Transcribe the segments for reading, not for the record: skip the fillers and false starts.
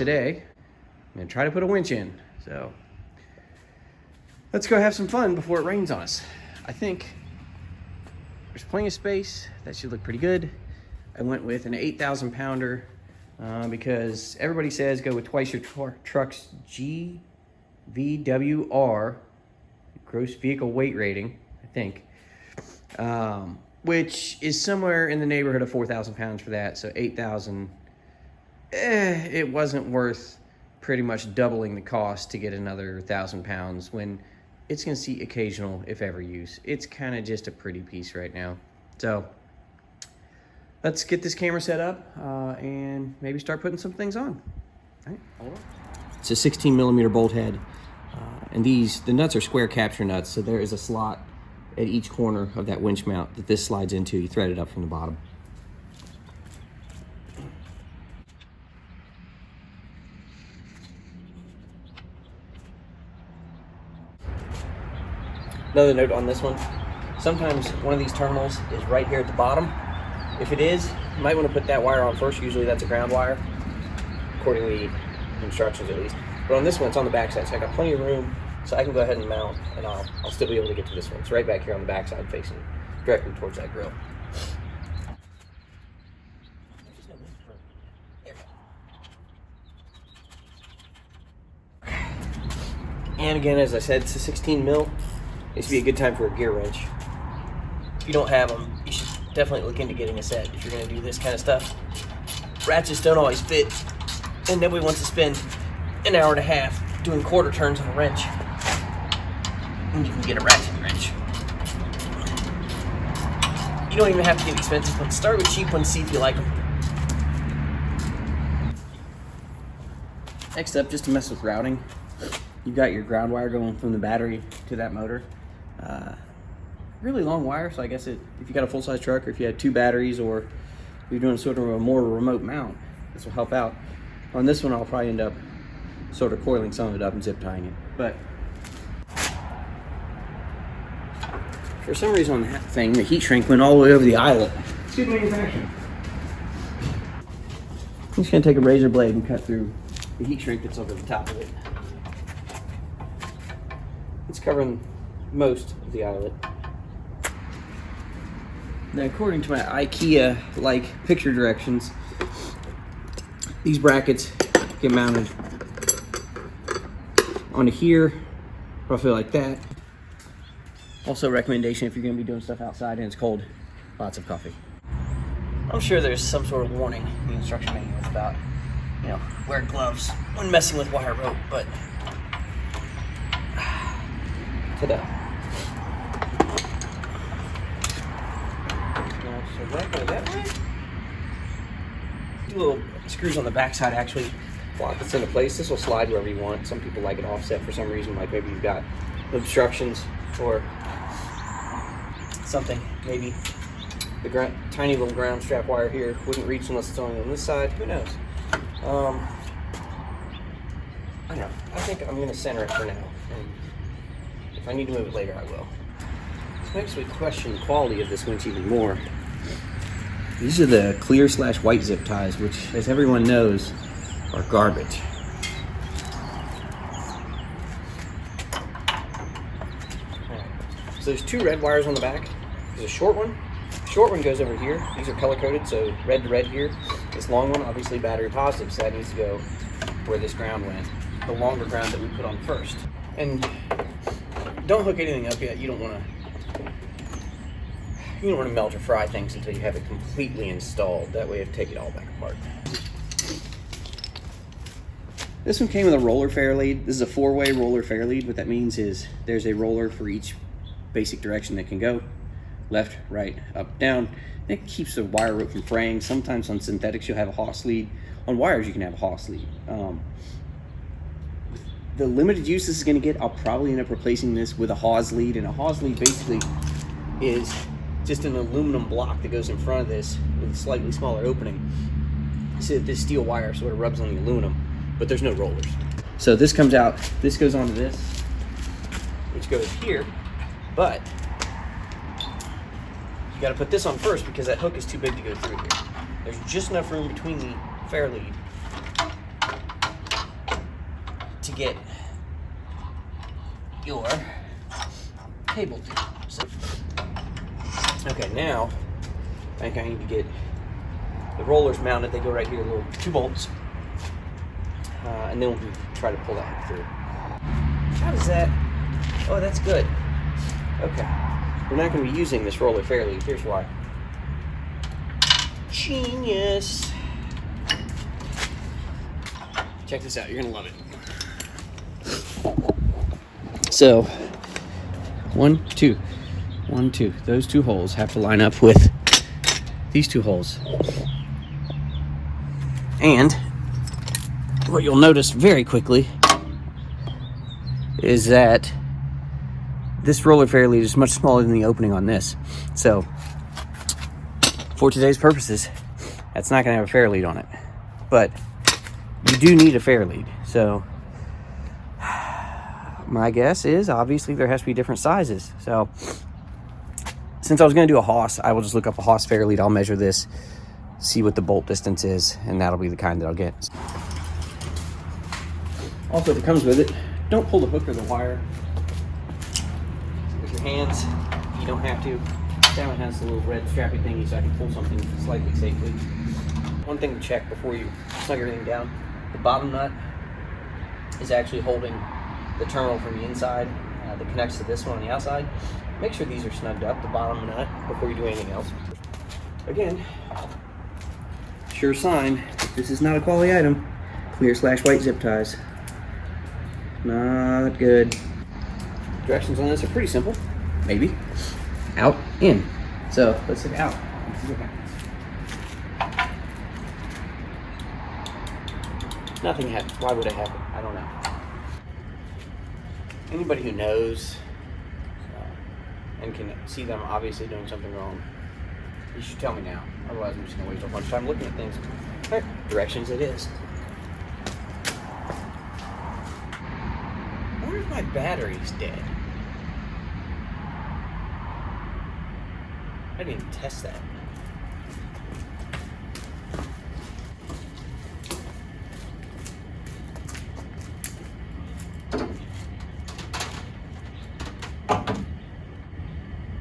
today I'm gonna try to put a winch in. So let's go have some fun before it rains on us. I think there's plenty of space. That should look pretty good. I went with an 8,000 pounder because everybody says go with twice your truck's GVWR, gross vehicle weight rating, I think, which is somewhere in the neighborhood of 4,000 pounds for that. So 8,000, it wasn't worth pretty much doubling the cost to get another 1,000 pounds when it's gonna see occasional, if ever, use. It's kind of just a pretty piece right now. So let's get this camera set up and maybe start putting some things on. All right, hold on. It's a 16 millimeter bolt head. And the nuts are square capture nuts. So there is a slot at each corner of that winch mount that this slides into. You thread it up from the bottom. Another note on this one, sometimes one of these terminals is right here at the bottom. If it is, you might want to put that wire on first. Usually that's a ground wire, according to the instructions at least. But on this one, it's on the backside, so I got plenty of room, so I can go ahead and mount, and I'll still be able to get to this one. It's right back here on the backside, facing directly towards that grill. And again, as I said, it's a 16 mil. This would be a good time for a gear wrench. If you don't have them, you should definitely look into getting a set if you're going to do this kind of stuff. Ratchets don't always fit, and nobody wants to spend an hour and a half doing quarter turns on a wrench when you can get a ratchet wrench. You don't even have to get expensive ones. Start with cheap ones, see if you like them. Next up, just to mess with routing, you've got your ground wire going from the battery to that motor. Really long wire, so I guess if you got a full-size truck, or if you had 2 batteries, or you're doing sort of a more remote mount, this will help out. On this one, I'll probably end up sort of coiling some of it up and zip tying it. But for some reason on that thing, the heat shrink went all the way over the eyelet. It's good manufacturing. I'm just gonna take a razor blade and cut through the heat shrink that's over the top of it. It's covering most of the eyelet. Now, according to my IKEA-like picture directions, these brackets get mounted onto here, roughly like that. Also, recommendation if you're going to be doing stuff outside and it's cold, lots of coffee. I'm sure there's some sort of warning in the instruction manual about, wear gloves when messing with wire rope, but ta-da. So that go that way. Little screws on the backside actually lock this into place. This will slide wherever you want. Some people like it offset for some reason, like maybe you've got obstructions or something. Maybe the tiny little ground strap wire here wouldn't reach unless it's only on this side. Who knows? I don't know. I think I'm going to center it for now. And if I need to move it later, I will. This makes me question the quality of this winch even more. These are the clear/white zip ties, which, as everyone knows, are garbage. So there's 2 red wires on the back. There's a short one. The short one goes over here. These are color coded, so red to red here. This long one, obviously battery positive, so that needs to go where this ground went. The longer ground that we put on first. And don't hook anything up yet. You don't want to melt or fry things until you have it completely installed. That way you have to take it all back apart. This one came with a roller fair lead. This is a 4-way roller fair lead. What that means is there's a roller for each basic direction that can go. Left, right, up, down. It keeps the wire rope from fraying. Sometimes on synthetics you'll have a Haas lead. On wires you can have a Haas lead. The limited use this is going to get, I'll probably end up replacing this with a Haas lead. And a Haas lead basically is just an aluminum block that goes in front of this with a slightly smaller opening so that this steel wire sort of rubs on the aluminum, but there's no rollers. So this comes out, this goes onto this, which goes here, but you got to put this on first because that hook is too big to go through here. There's just enough room between the fair lead to get your cable to. So, okay, now I think I need to get the rollers mounted. They go right here, little 2 bolts, and then we'll try to pull that through. How does that? Oh, that's good. Okay, we're not going to be using this roller fairly. Here's why. Genius. Check this out. You're going to love it. So, 1, 2. 1, 2. Those 2 holes have to line up with these 2 holes. And what you'll notice very quickly is that this roller fair lead is much smaller than the opening on this. So, for today's purposes, that's not going to have a fair lead on it. But you do need a fair lead. So, my guess is obviously there has to be different sizes. So, since I was going to do a Haas, I will just look up a Haas fair lead. I'll measure this, see what the bolt distance is, and that'll be the kind that I'll get. Also, if it comes with it, don't pull the hook or the wire with your hands. You don't have to. That one has a little red strappy thingy, so I can pull something slightly safely. One thing to check before you snug everything down: the bottom nut is actually holding the terminal from the inside that connects to this one on the outside. Make sure these are snugged up, the bottom nut, before you do anything else. Again, sure sign, this is not a quality item. Clear/white zip ties. Not good. Directions on this are pretty simple. Maybe. Out, in. So let's hit out. Let's see what happens. Nothing happens. Why would it happen? I don't know. Anybody who knows and can see that I'm obviously doing something wrong, you should tell me now. Otherwise, I'm just going to waste a bunch of time looking at things. All right, directions it is. I wonder if my battery's dead. I didn't even test that.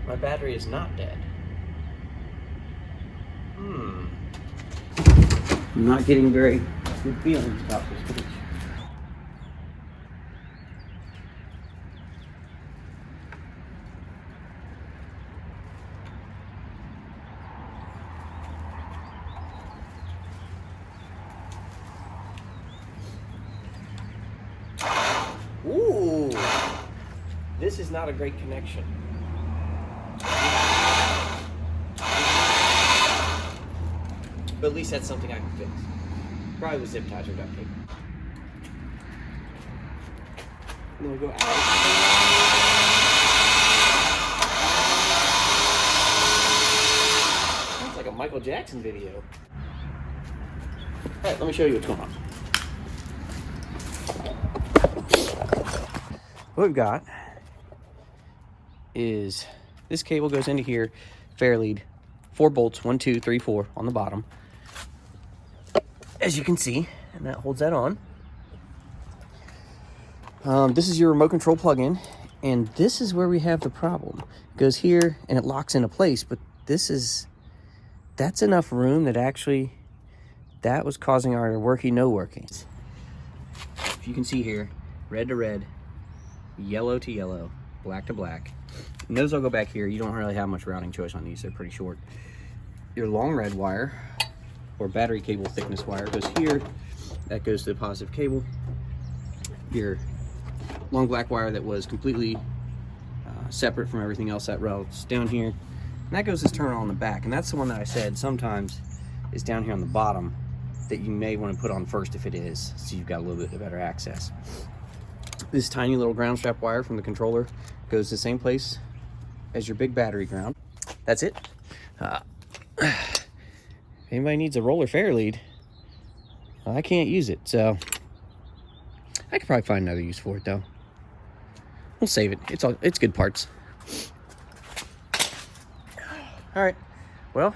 My battery is not dead. I'm not getting very good feelings about this winch. Ooh, this is not a great connection. But at least that's something I can fix. Probably with zip ties or duct tape. And then we'll go out. Sounds like a Michael Jackson video. Alright, let me show you what's going on. What we've got is this cable goes into here, fair lead, 4 bolts, 1, 2, 3, 4 on the bottom. As you can see, and that holds that on. This is your remote control plug-in, and this is where we have the problem. It goes here and it locks into place, but that's enough room that actually, that was causing our working, no working. If you can see here, red to red, yellow to yellow, black to black. And those will go back here. You don't really have much routing choice on these, they're pretty short. Your long red wire, or battery cable thickness wire, goes here. That goes to the positive cable. Your long black wire that was completely separate from everything else, that routes down here. And that goes this terminal on the back. And that's the one that I said sometimes is down here on the bottom that you may want to put on first if it is, so you've got a little bit of better access. This tiny little ground strap wire from the controller goes to the same place as your big battery ground. That's it. If anybody needs a roller fair lead, I can't use it, so I could probably find another use for it though. We'll save it. It's good parts. All right. Well,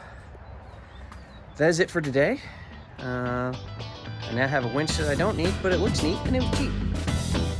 that is it for today. So now I have a winch that I don't need, but it looks neat and it was cheap.